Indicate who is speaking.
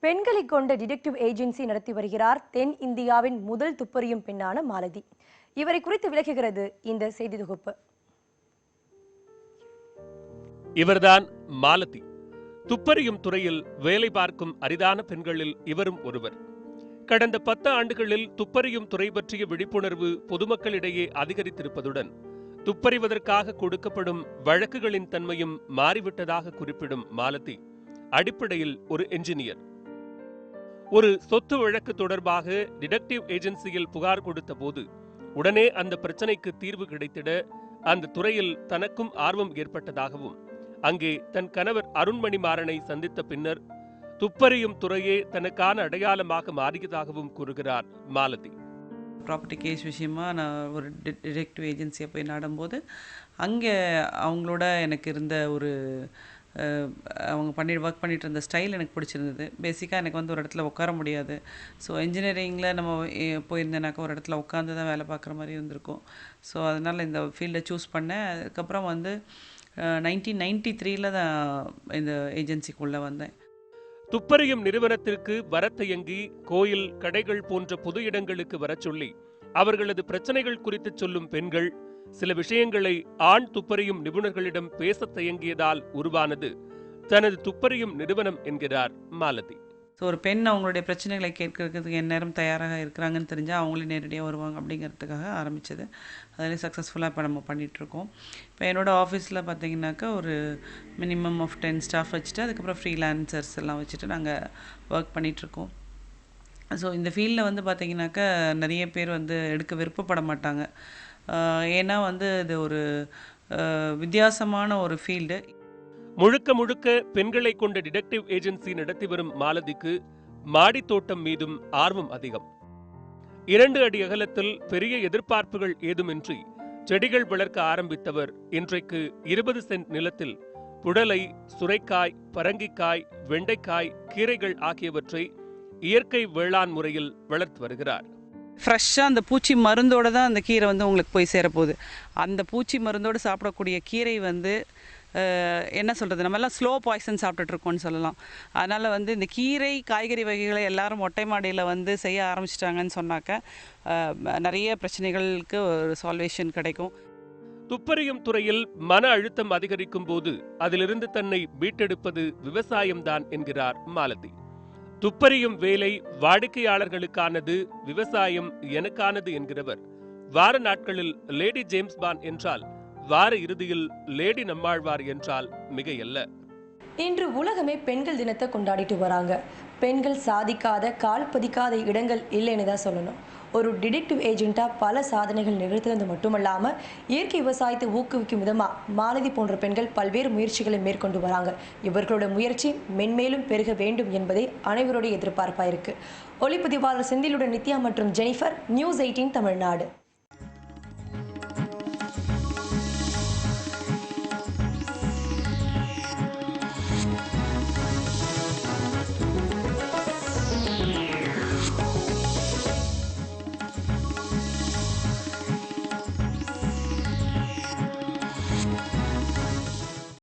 Speaker 1: பெண்களை கொண்ட detective agency நடத்தி வருகிறார் தென் இந்தியாவின் முதல் துப்பறியும் பெண்ணான மாலதி. இவரை குறித்து விளக்குகிறது இந்த செய்தி தொகுப்பு.
Speaker 2: இவர்தான் மாலதி. துப்பறியும் துறையில் வேலை பார்க்கும் அரிதான பெண்களில் இவரும் ஒருவர். கடந்த 10 ஆண்டுகளில் துப்பறியும் துறை பற்றிய விழிப்புணர்வு பொதுமக்களிடையே அதிகரித்திருப்பதுடன் துப்பறிவதற்காக கொடுக்கப்படும் வழக்குகளின் தன்மையும் மாறிவிட்டதாக குறிப்பிடும் மாலதி அடிப்படையில் ஒரு என்ஜினியர். ஒரு சொத்து வழக்கு தொடர்பாக டிடெக்டிவ் ஏஜென்சியில் புகார் கொடுத்த போது உடனே அந்த பிரச்சனைக்கு தீர்வு கிடைத்திட அந்த துறையில் தனக்கும் ஆர்வம் ஏற்பட்டதாகவும், அங்கே தன் கணவர் அருண்மணி மாறனை சந்தித்த பின்னர் துப்பறியும் துறையே தனக்கான அடையாளமாக மாறியதாகவும் கூறுகிறார் மாலதி.
Speaker 3: ப்ராப்பர்ட்டி கேஸ் விஷயமா நான் ஒரு டிடெக்டிவ் ஏஜென்சியை போய் நாடும்போது அங்கே அவங்களோட எனக்கு இருந்த ஒரு அவங்க ஒர்க் பண்ணிகிட்டு இருந்த ஸ்டைல் எனக்கு பிடிச்சிருந்தது. பேசிக்காக எனக்கு வந்து ஒரு இடத்துல உட்கார முடியாது. ஸோ இன்ஜினியரிங்கில் நம்ம போயிருந்தேனாக்கா ஒரு இடத்துல உட்காந்து தான் வேலை பார்க்குற மாதிரி இருந்திருக்கும். ஸோ அதனால் இந்த ஃபீல்டை சூஸ் பண்ணேன். அதுக்கப்புறம் வந்து 1993 தான் இந்த ஏஜென்சிக்குள்ளே வந்தேன்.
Speaker 2: துப்பறியும் நிறுவனத்திற்கு வரத்தயங்கி கோயில், கடைகள் போன்ற பொது இடங்களுக்கு வரச் சொல்லி அவர்களது பிரச்சனைகள் குறித்து சொல்லும் பெண்கள் சில விஷயங்களை ஆண் துப்பறியும் நிபுணர்களிடம் பேசத் தயங்கியதால் உருவானது தனது துப்பறியும் நிறுவனம் என்கிறார் மாலதி.
Speaker 3: ஸோ ஒரு பெண் அவங்களுடைய பிரச்சனைகளை கேட்கறதுக்கு எந்நேரம் தயாராக இருக்கிறாங்கன்னு தெரிஞ்சால் அவங்களே நேரடியாக வருவாங்க அப்படிங்கிறதுக்காக ஆரம்பித்தது. அதில் சக்ஸஸ்ஃபுல்லாக இப்போ நம்ம பண்ணிகிட்ருக்கோம். இப்போ என்னோடய ஆஃபீஸில் பார்த்திங்கனாக்கா ஒரு மினிமம் ஆஃப் 10 ஸ்டாஃப் வச்சுட்டு அதுக்கப்புறம் ஃப்ரீலான்சர்ஸ் எல்லாம் வச்சுட்டு நாங்கள் ஒர்க் பண்ணிகிட்ருக்கோம். ஸோ இந்த ஃபீல்டில் வந்து பார்த்திங்கனாக்கா நிறைய பேர் வந்து எடுக்க விருப்பப்பட மாட்டாங்க. ஏன்னா வந்து இது ஒரு வித்தியாசமான ஒரு ஃபீல்டு.
Speaker 2: முழுக்க முழுக்க பெண்களை கொண்ட டிடெக்டிவ் ஏஜென்சி நடத்தி வரும் மாலதிக்கு மாடித் தோட்டம் மீதும் ஆர்வம் அதிகம். 2 அடி அகலத்தில் பெரிய எதிர்பார்ப்புகள் ஏதுமின்றி செடிகள் வளர்க்க ஆரம்பித்தவர் இன்றைக்கு 20 சென்ட் நிலத்தில் புடலை, சுரைக்காய், பரங்கிக்காய், வெண்டைக்காய், கீரைகள் ஆகியவற்றை இயற்கை வேளாண் முறையில் வளர்த்து வருகிறார்.
Speaker 3: ஃப்ரெஷ்ஷாக அந்த பூச்சி மருந்தோடு தான் அந்த கீரை வந்து உங்களுக்கு போய் சேரப்போகுது. அந்த பூச்சி மருந்தோடு சாப்பிடக்கூடிய கீரை வந்து என்ன சொல்கிறது, நம்மெல்லாம் ஸ்லோ பாய்சன் சாப்பிட்டுட்ருக்கோன்னு சொல்லலாம். அதனால் வந்து இந்த கீரை, காய்கறி வகைகளை எல்லாரும் மொட்டை மாடியில் வந்து செய்ய ஆரம்பிச்சிட்டாங்கன்னு சொன்னாக்க நிறைய பிரச்சனைகளுக்கு ஒரு சால்வேஷன் கிடைக்கும்.
Speaker 2: துப்பறியும் துறையில் மன அழுத்தம் அதிகரிக்கும் போது அதிலிருந்து தன்னை மீட்டெடுப்பது விவசாயம்தான் என்கிறார் மாலதி. துப்பறியும் வேலை வாடிக்கையாளர்களுக்கானது, விவசாயம் எனக்கானது என்கிறவர் வார நாட்களில் லேடி ஜேம்ஸ் பாண்ட் என்றால் வார இறுதியில் லேடி நம்மாழ்வார் என்றால் மிகையல்ல.
Speaker 1: இன்று உலகமே பெண்கள் தினத்தை கொண்டாடிட்டு வராங்க. பெண்கள் சாதிக்காத, கால் பதிக்காத இடங்கள் இல்லைன்னு தான் சொல்லணும். ஒரு டிடெக்டிவ் ஏஜென்ட்டாக பல சாதனைகள் நிகழ்த்துறது மட்டுமல்லாமல் இயற்கை விவசாயத்தை ஊக்குவிக்கும் விதமாக மாலதி போன்ற பெண்கள் பல்வேறு முயற்சிகளை மேற்கொண்டு வராங்க. இவர்களோட முயற்சி மென்மேலும் பெருக வேண்டும் என்பதே அனைவருடைய எதிர்பார்ப்பாக இருக்கு. ஒளிப்பதிவாளர் செந்திலுடன் நித்யா மற்றும் ஜெனிஃபர், நியூஸ் 18 தமிழ்நாடு.